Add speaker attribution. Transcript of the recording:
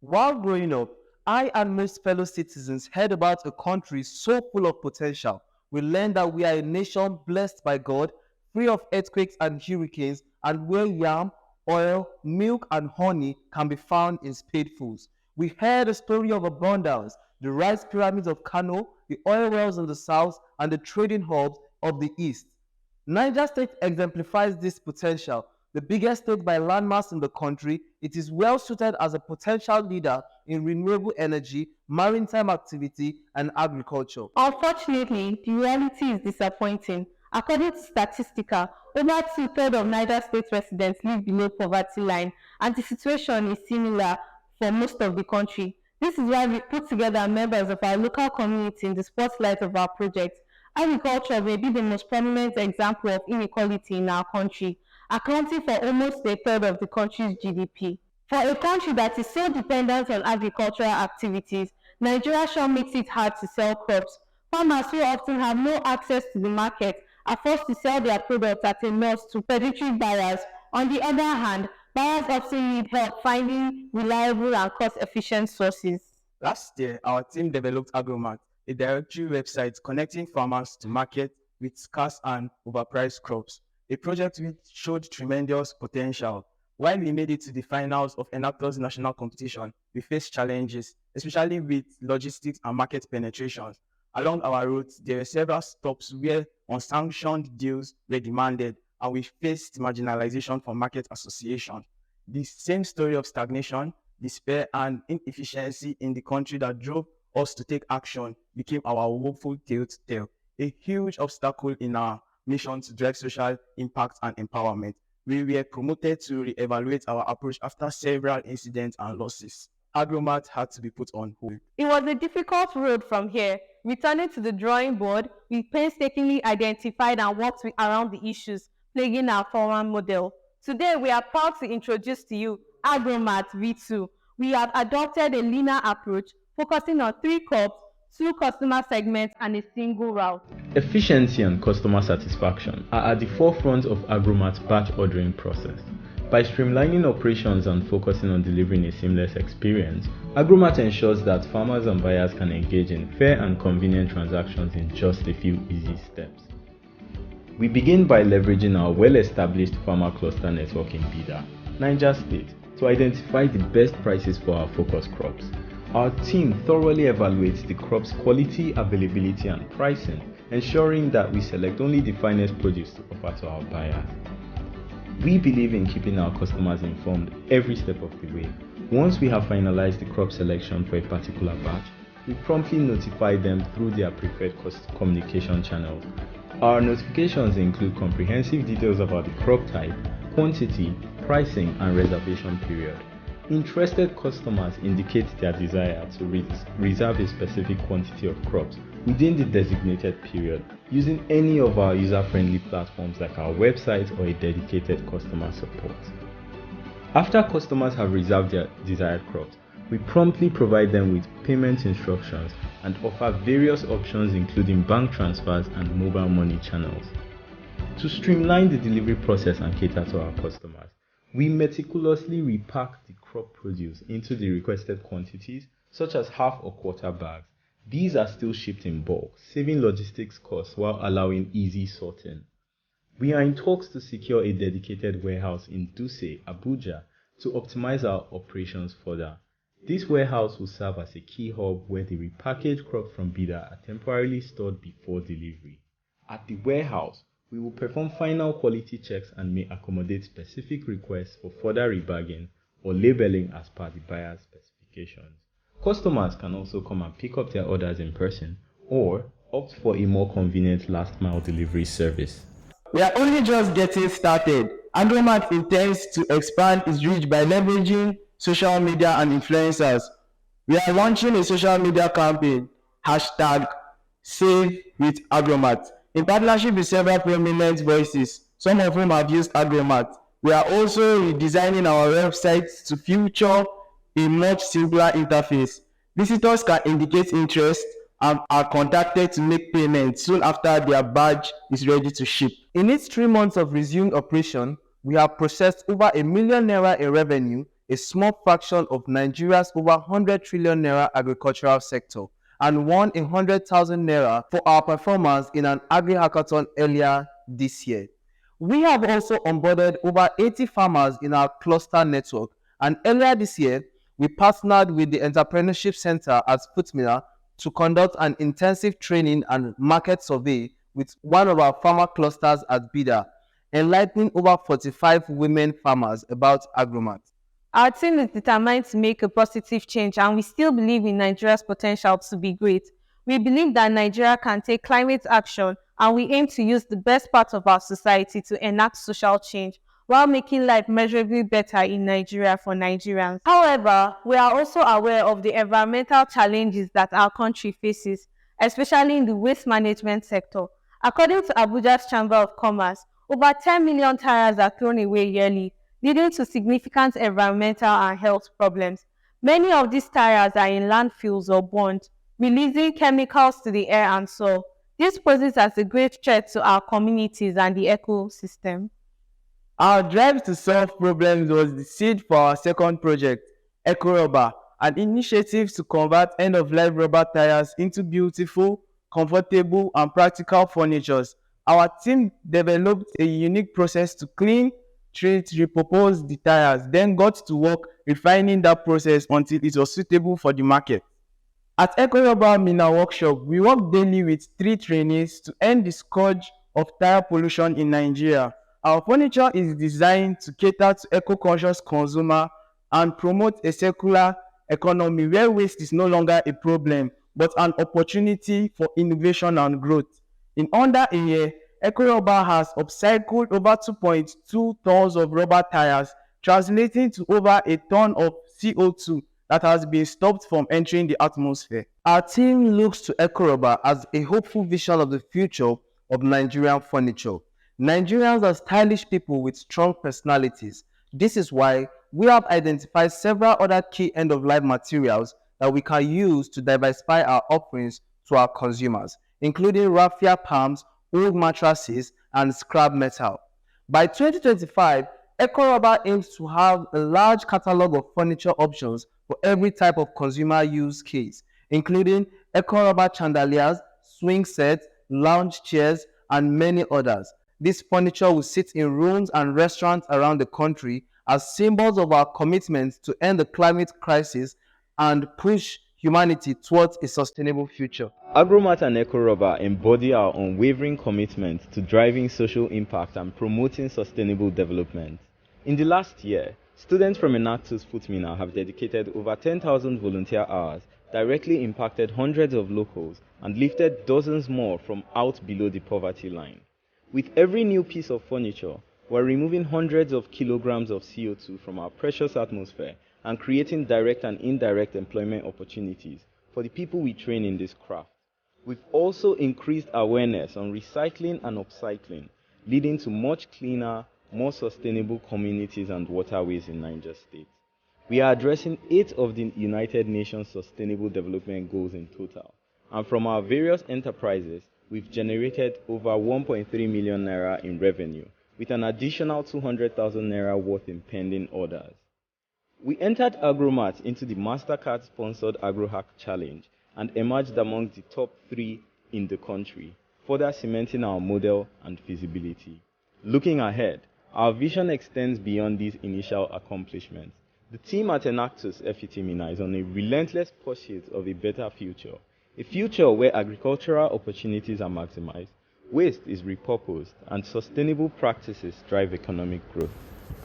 Speaker 1: While growing up, I and most fellow citizens heard about a country so full of potential. We learned that we are a nation blessed by God, free of earthquakes and hurricanes, and where yam, oil, milk, and honey can be found in spadefuls. We heard a story of abundance, the rice pyramids of Kano, the oil wells in the south, and the trading hubs of the east. Niger State exemplifies this potential. The biggest state by landmass in the country, it is well suited as a potential leader in renewable energy, maritime activity, and agriculture.
Speaker 2: Unfortunately, the reality is disappointing. According to Statistica, over two-thirds of Niger State residents live below poverty line, and the situation is similar for most of the country. This is why we put together members of our local community in the spotlight of our project. Agriculture may be the most prominent example of inequality in our country, accounting for almost a third of the country's GDP. For a country that is so dependent on agricultural activities, Nigeria sure makes it hard to sell crops. Farmers who often have no access to the market are forced to sell their products at a loss to predatory buyers. On the other hand, buyers often need help finding reliable and cost-efficient sources.
Speaker 3: Last year, our team developed Agromat, a directory website connecting farmers to market with scarce and overpriced crops, a project which showed tremendous potential. While we made it to the finals of Enactus National Competition, we faced challenges, especially with logistics and market penetrations. Along our routes, there were several stops where unsanctioned deals were demanded, and we faced marginalization from market associations. The same story of stagnation, despair, and inefficiency in the country that drove us to take action became our woeful tale to tell, a huge obstacle in our mission to drive social impact and empowerment. We were promoted to re-evaluate our approach after several incidents and losses. Agromat had to be put on hold.
Speaker 2: It was a difficult road from here. Returning to the drawing board, we painstakingly identified and worked around the issues plaguing our former model. Today, we are proud to introduce to you Agromat V2. We have adopted a leaner approach, focusing on 3 crops, 2 customer segments, and a single route.
Speaker 4: Efficiency and customer satisfaction are at the forefront of Agromat's batch ordering process. By streamlining operations and focusing on delivering a seamless experience, Agromat ensures that farmers and buyers can engage in fair and convenient transactions in just a few easy steps. We begin by leveraging our well-established farmer cluster network in Bida, Niger State, to identify the best prices for our focus crops. Our team thoroughly evaluates the crop's quality, availability, and pricing, ensuring that we select only the finest produce to offer to our buyers. We believe in keeping our customers informed every step of the way. Once we have finalized the crop selection for a particular batch, we promptly notify them through their preferred communication channels. Our notifications include comprehensive details about the crop type, quantity, pricing, and reservation period. Interested customers indicate their desire to reserve a specific quantity of crops within the designated period using any of our user-friendly platforms like our website or a dedicated customer support. After customers have reserved their desired crops, we promptly provide them with payment instructions and offer various options including bank transfers and mobile money channels. To streamline the delivery process and cater to our customers, we meticulously repack the crop produce into the requested quantities, such as half or quarter bags. These are still shipped in bulk, saving logistics costs while allowing easy sorting. We are in talks to secure a dedicated warehouse in Dutse, Abuja, to optimize our operations further. This warehouse will serve as a key hub where the repackaged crops from Bida are temporarily stored before delivery. At the warehouse, we will perform final quality checks and may accommodate specific requests for further rebagging or labeling as per the buyer's specifications. Customers can also come and pick up their orders in person or opt for a more convenient last-mile delivery service.
Speaker 1: We are only just getting started. Agromat intends to expand its reach by leveraging social media and influencers. We are launching a social media campaign, #SaveWithAgromat, in partnership with several prominent voices, some of whom have used Agromat. We are also redesigning our website to feature a much simpler interface. Visitors can indicate interest and are contacted to make payments soon after their badge is ready to ship. In its 3 months of resumed operation, we have processed over ₦1 million in revenue, a small fraction of Nigeria's over 100 trillion naira agricultural sector, and won 100,000 naira for our performance in an agri hackathon earlier this year. We have also onboarded over 80 farmers in our cluster network, and earlier this year, we partnered with the Entrepreneurship Center at Minna to conduct an intensive training and market survey with one of our farmer clusters at Bida, enlightening over 45 women farmers about agromat.
Speaker 2: Our team is determined to make a positive change, and we still believe in Nigeria's potential to be great. We believe that Nigeria can take climate action, and we aim to use the best part of our society to enact social change while making life measurably better in Nigeria for Nigerians. However, we are also aware of the environmental challenges that our country faces, especially in the waste management sector. According to Abuja's Chamber of Commerce, over 10 million tires are thrown away yearly, leading to significant environmental and health problems. Many of these tires are in landfills or burned, releasing chemicals to the air and soil. This poses as a great threat to our communities and the ecosystem.
Speaker 3: Our drive to solve problems was the seed for our second project, Eco Rubber, an initiative to convert end-of-life rubber tires into beautiful, comfortable, and practical furniture. Our team developed a unique process to clean, treat, repurpose the tires, then got to work refining that process until it was suitable for the market. At Eco Rubber Minna workshop, we work daily with 3 trainees to end the scourge of tire pollution in Nigeria. Our furniture is designed to cater to eco-conscious consumer and promote a circular economy where waste is no longer a problem but an opportunity for innovation and growth. In under a year, Eco Rubber has upcycled over 2.2 tons of rubber tires, translating to over a ton of CO2 that has been stopped from entering the atmosphere.
Speaker 1: Our team looks to Eco Rubber as a hopeful vision of the future of Nigerian furniture. Nigerians are stylish people with strong personalities. This is why we have identified several other key end-of-life materials that we can use to diversify our offerings to our consumers, including raffia palms, old mattresses, and scrap metal. By 2025, Eco Rubber aims to have a large catalog of furniture options for every type of consumer use case, including Eco Rubber chandeliers, swing sets, lounge chairs, and many others. This furniture will sit in rooms and restaurants around the country as symbols of our commitment to end the climate crisis and push humanity towards a sustainable future.
Speaker 4: Agromat and Eco Rubber embody our unwavering commitment to driving social impact and promoting sustainable development. In the last year, students from Enactus Nigeria have dedicated over 10,000 volunteer hours, directly impacted hundreds of locals, and lifted dozens more from out below the poverty line. With every new piece of furniture, we're removing hundreds of kilograms of CO2 from our precious atmosphere and creating direct and indirect employment opportunities for the people we train in this craft. We've also increased awareness on recycling and upcycling, leading to much cleaner, more sustainable communities and waterways in Niger State. We are addressing 8 of the United Nations Sustainable Development Goals in total, and from our various enterprises, we've generated over 1.3 million naira in revenue, with an additional 200,000 naira worth in pending orders. We entered Agromat into the MasterCard-sponsored AgroHack Challenge and emerged among the top 3 in the country, further cementing our model and feasibility. Looking ahead, our vision extends beyond these initial accomplishments. The team at Enactus Minna is on a relentless pursuit of a better future, a future where agricultural opportunities are maximized, waste is repurposed, and sustainable practices drive economic growth.